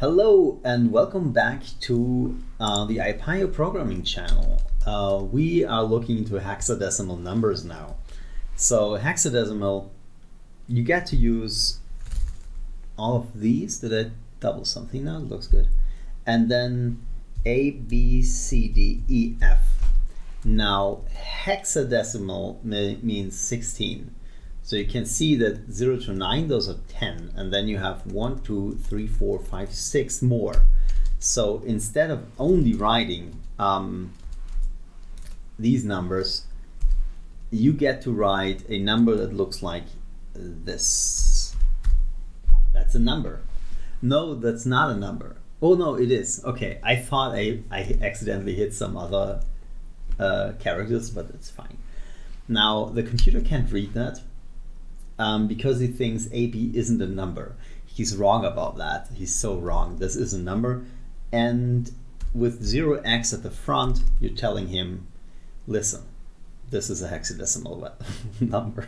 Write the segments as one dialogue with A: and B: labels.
A: Hello and welcome back to the IPIO programming channel. We are looking into hexadecimal numbers now. So hexadecimal, you get to use all of these. Did I double something now? It looks good. And then A, B, C, D, E, F. Now hexadecimal means 16. So you can see that 0 to 9, those are 10, and then you have 1, 2, 3, 4, 5, 6 more. So instead of only writing these numbers, you get to write a number that looks like this. That's a number. No, that's not a number. Oh no, it is. Okay, I thought I accidentally hit some other characters, but it's fine. Now the computer can't read that. Because he thinks AB isn't a number. He's wrong about that. He's so wrong. This is a number. And with 0x at the front, you're telling him, listen, this is a hexadecimal number.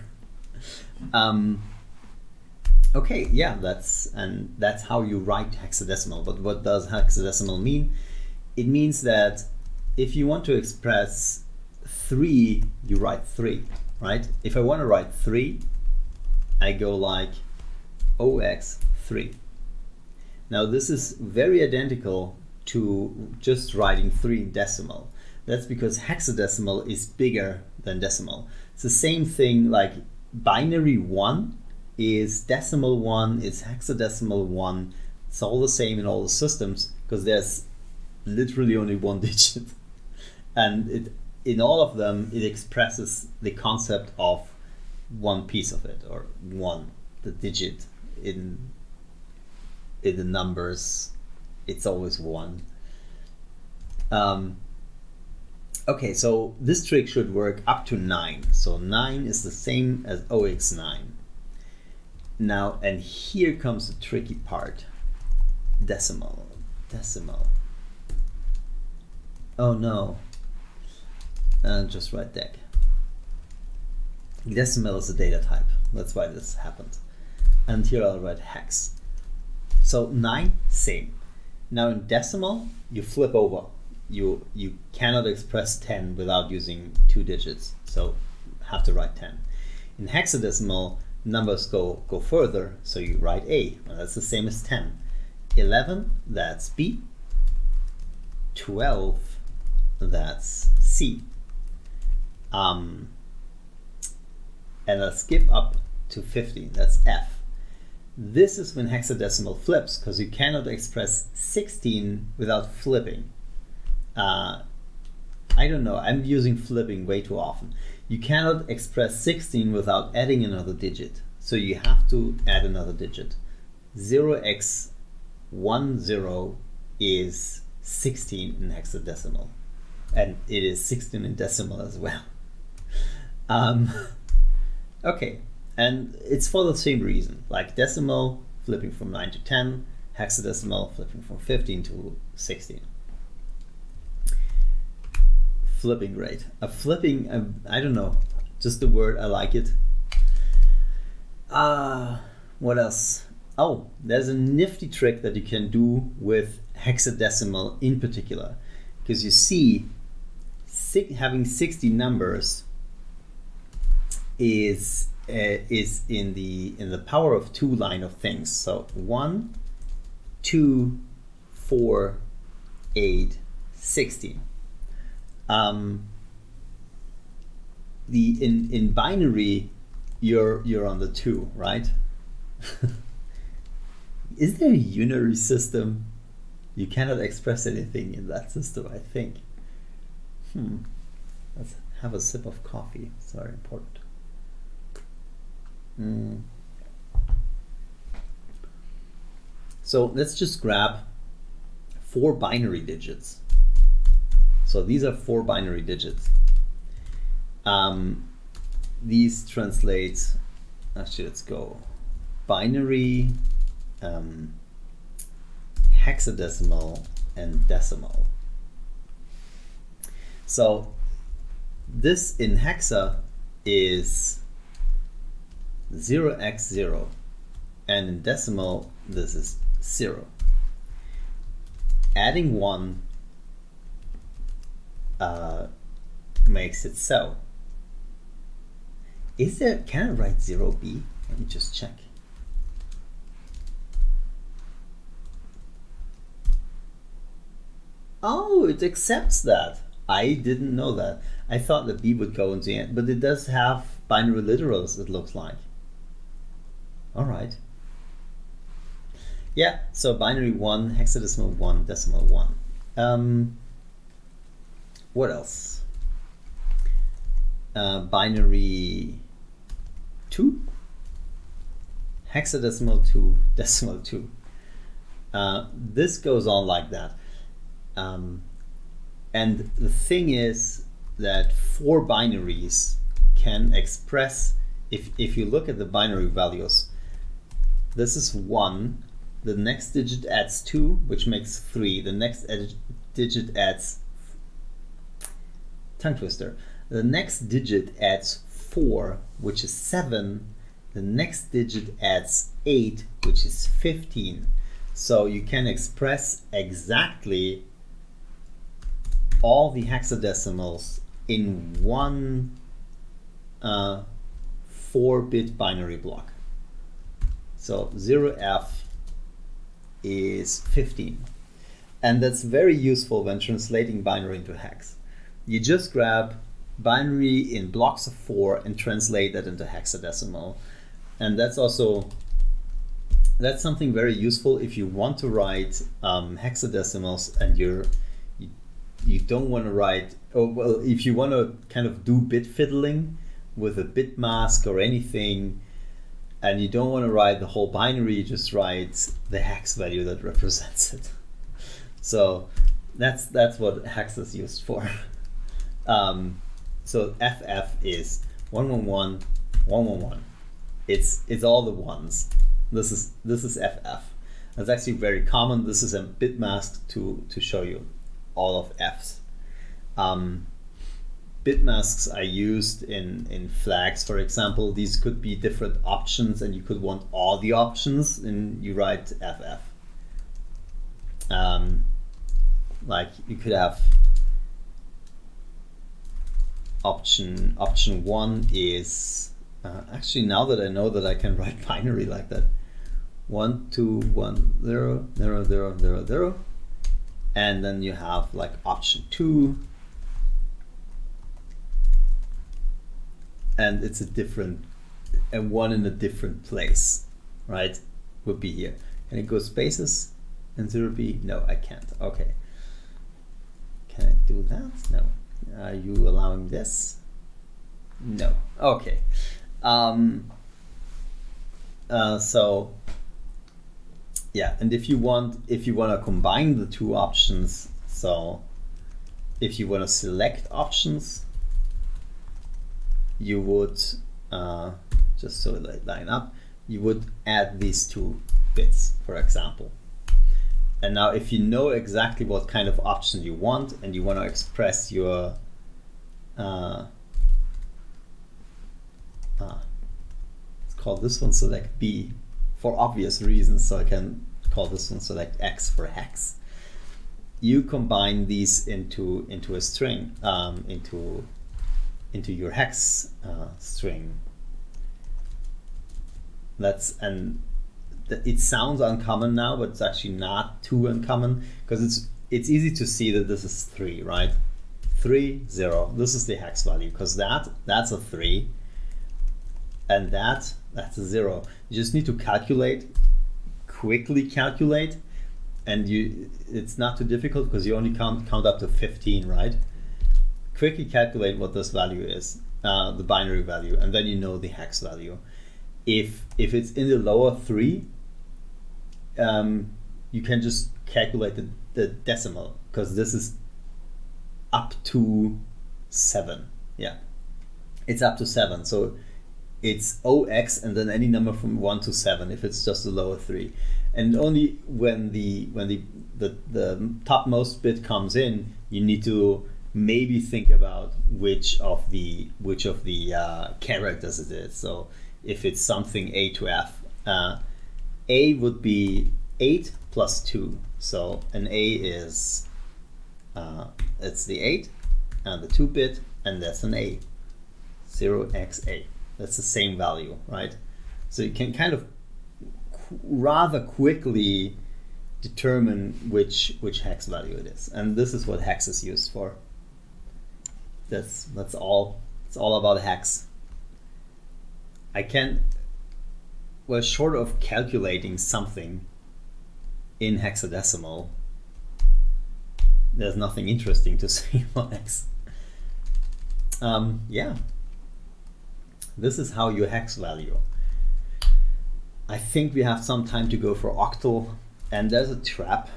A: Okay, yeah, that's how you write hexadecimal. But what does hexadecimal mean? It means that if you want to express 3, you write 3, right? If I want to write 3, I go like OX3. Now this is very identical to just writing 3 in decimal. That's because hexadecimal is bigger than decimal. It's the same thing like binary 1 is decimal 1, is hexadecimal 1. It's all the same in all the systems because there's literally only one digit. And in all of them, it expresses the concept of one piece of it, or the digit in the numbers. It's always 1. Okay, so this trick should work up to 9. So 9 is the same as OX9. Now, and here comes the tricky part. Decimal. Oh no. Just write dec. Decimal is a data type. That's why this happened. And here I'll write hex. So 9, same. Now in decimal, you flip over. You cannot express 10 without using 2 digits. So have to write 10. In hexadecimal, numbers go further. So you write A. Well, that's the same as 10. 11, that's B. 12, that's C. And I'll skip up to 15, that's F. This is when hexadecimal flips, because you cannot express 16 without flipping. I don't know, I'm using flipping way too often. You cannot express 16 without adding another digit. So you have to add another digit. 0x10 is 16 in hexadecimal. And it is 16 in decimal as well. Okay, and it's for the same reason, like decimal flipping from 9 to 10, hexadecimal flipping from 15 to 16. Flipping rate. Flipping, I don't know, just the word, I like it. What else? Oh, there's a nifty trick that you can do with hexadecimal in particular, because you see, having 60 numbers is in the power of 2 line of things. So 1, 2, 4, 8, 16. In binary, you're on the 2, right? Is there a unary system? You cannot express anything in that system, I think. Let's have a sip of coffee. It's very important. So let's just grab 4 binary digits. So these are 4 binary digits. These translate, actually let's go binary, hexadecimal, and decimal. So this in hexa is 0x0, and in decimal this is 0. adding 1 makes it so. Is there, can I write 0b? Let me just check. Oh, it accepts that. I didn't know that. I thought that b would go into the end, but it does have binary literals, it looks like. All right. Yeah, so binary 1, hexadecimal 1, decimal 1. What else? Binary 2, hexadecimal 2, decimal 2. This goes on like that. And the thing is that 4 binaries can express, if you look at the binary values, this is 1, the next digit adds 2, which makes 3, the next digit adds, tongue twister, the next digit adds 4, which is 7, the next digit adds 8, which is 15. So you can express exactly all the hexadecimals in one 4-bit binary block. So 0f is 15. And that's very useful when translating binary into hex. You just grab binary in blocks of 4 and translate that into hexadecimal. And that's also, that's something very useful if you want to write hexadecimals and you don't want to write, oh well, if you want to kind of do bit fiddling with a bit mask or anything, and you don't want to write the whole binary, you just write the hex value that represents it. So that's what hex is used for. So FF is 111, 111. It's all the ones. This is FF. That's actually very common. This is a bit mask to show you all of Fs. Bit masks are used in flags, for example. These could be different options, and you could want all the options, and you write FF. Like you could have option 1 is actually, now that I know that I can write binary like that, 1 2 1 0 0 0 0 0, and then you have like option 2, and it's a different, and 1 in a different place, right? Would be here. Can I go spaces and 0b? No, I can't. Okay. Can I do that? No. Are you allowing this? No. Okay. So yeah, and if you want to combine the two options, so if you want to select options, you would just so they line up, you would add these 2 bits, for example. And now if you know exactly what kind of option you want and you want to express your let's call this one select B for obvious reasons, so I can call this one select X for hex. You combine these into a string, into your hex string. It sounds uncommon now, but it's actually not too uncommon, because it's easy to see that this is 3, right? 3 0. This is the hex value, because that's a 3, and that's a 0. You just need to quickly calculate, and it's not too difficult because you only count up to 15, right? Quickly calculate what this value is, the binary value, and then you know the hex value. If it's in the lower 3, you can just calculate the decimal, because this is up to 7. Yeah, it's up to 7. So it's 0x and then any number from 1 to 7 if it's just the lower 3. And only when the topmost bit comes in, you need to maybe think about which of the characters it is. So if it's something A to F, A would be 8 plus 2. So an A is, it's the 8 and the 2-bit, and that's an A, 0xa. That's the same value, right? So you can kind of rather quickly determine which hex value it is. And this is what hex is used for. That's all. It's all about hex. I can, well, short of calculating something in hexadecimal, there's nothing interesting to say about hex. Yeah, this is how you hex value. I think we have some time to go for octal, and there's a trap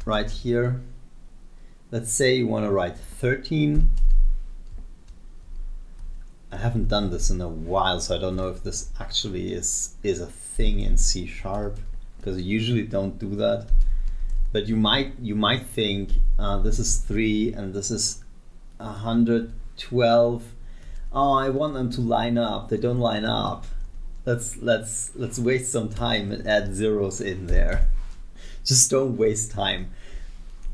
A: right here. Let's say you want to write 13. I haven't done this in a while, so I don't know if this actually is a thing in C#, because you usually don't do that. But you might think this is 3 and this is 112. Oh, I want them to line up. They don't line up. Let's waste some time and add zeros in there. Just don't waste time.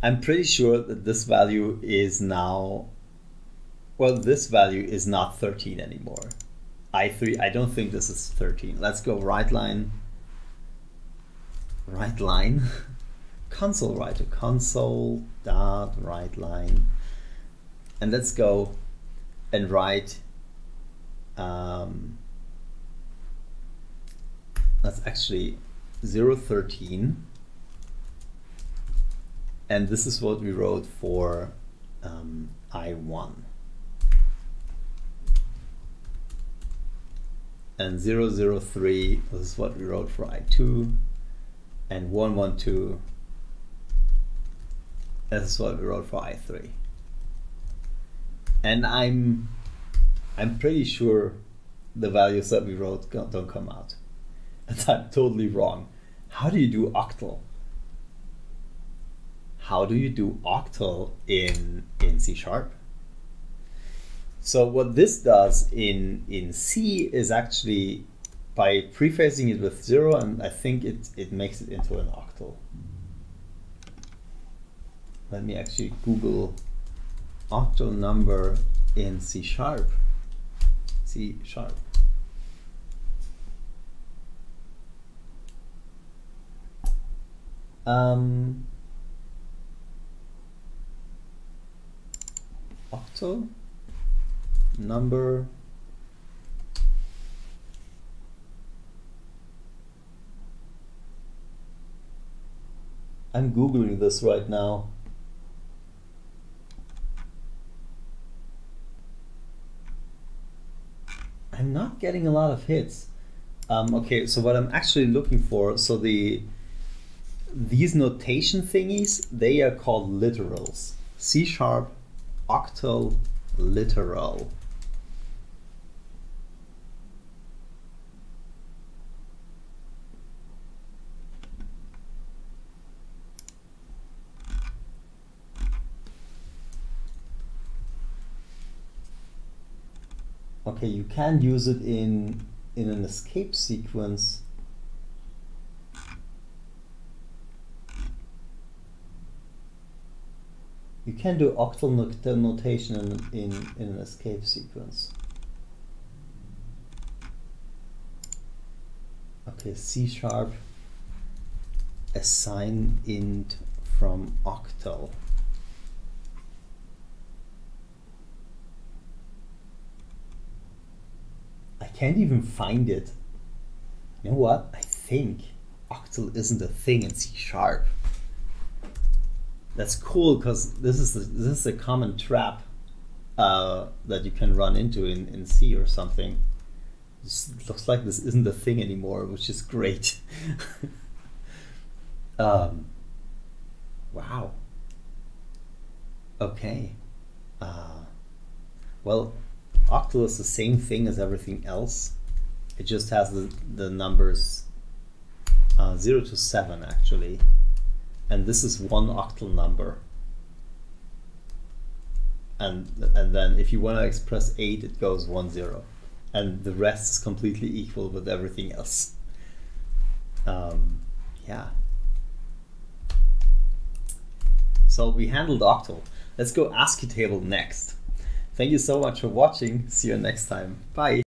A: I'm pretty sure that this value is now, well, this value is not 13 anymore. I3, I don't think this is 13. Let's go right line, console writer, console dot right line, and let's go and write, that's actually 013, and this is what we wrote for I1. And 003, this is what we wrote for I2, and 112, this is what we wrote for I3. And I'm pretty sure the values that we wrote don't come out. And I'm totally wrong. How do you do octal? How do you do octal in C#? So what this does in C is actually, by prefacing it with 0, and I think it makes it into an octal. Let me actually Google octal number in C#. C#. Octal number I'm Googling this right now. I'm not getting a lot of hits. Okay, so what I'm actually looking for, so these notation thingies, they are called literals. C# octal literal. Okay, you can use it in an escape sequence. You can do octal notation in an escape sequence. Okay, C# assign int from octal. I can't even find it. You know what? I think octal isn't a thing in C#. That's cool, because this is a common trap that you can run into in C or something. It looks like this isn't a thing anymore, which is great. Wow. Okay. Well, octal is the same thing as everything else. It just has the numbers 0 to 7 actually. And this is one octal number. And then if you want to express 8, it goes 1 0. And the rest is completely equal with everything else. Yeah. So we handled octal. Let's go ASCII table next. Thank you so much for watching. See you next time. Bye.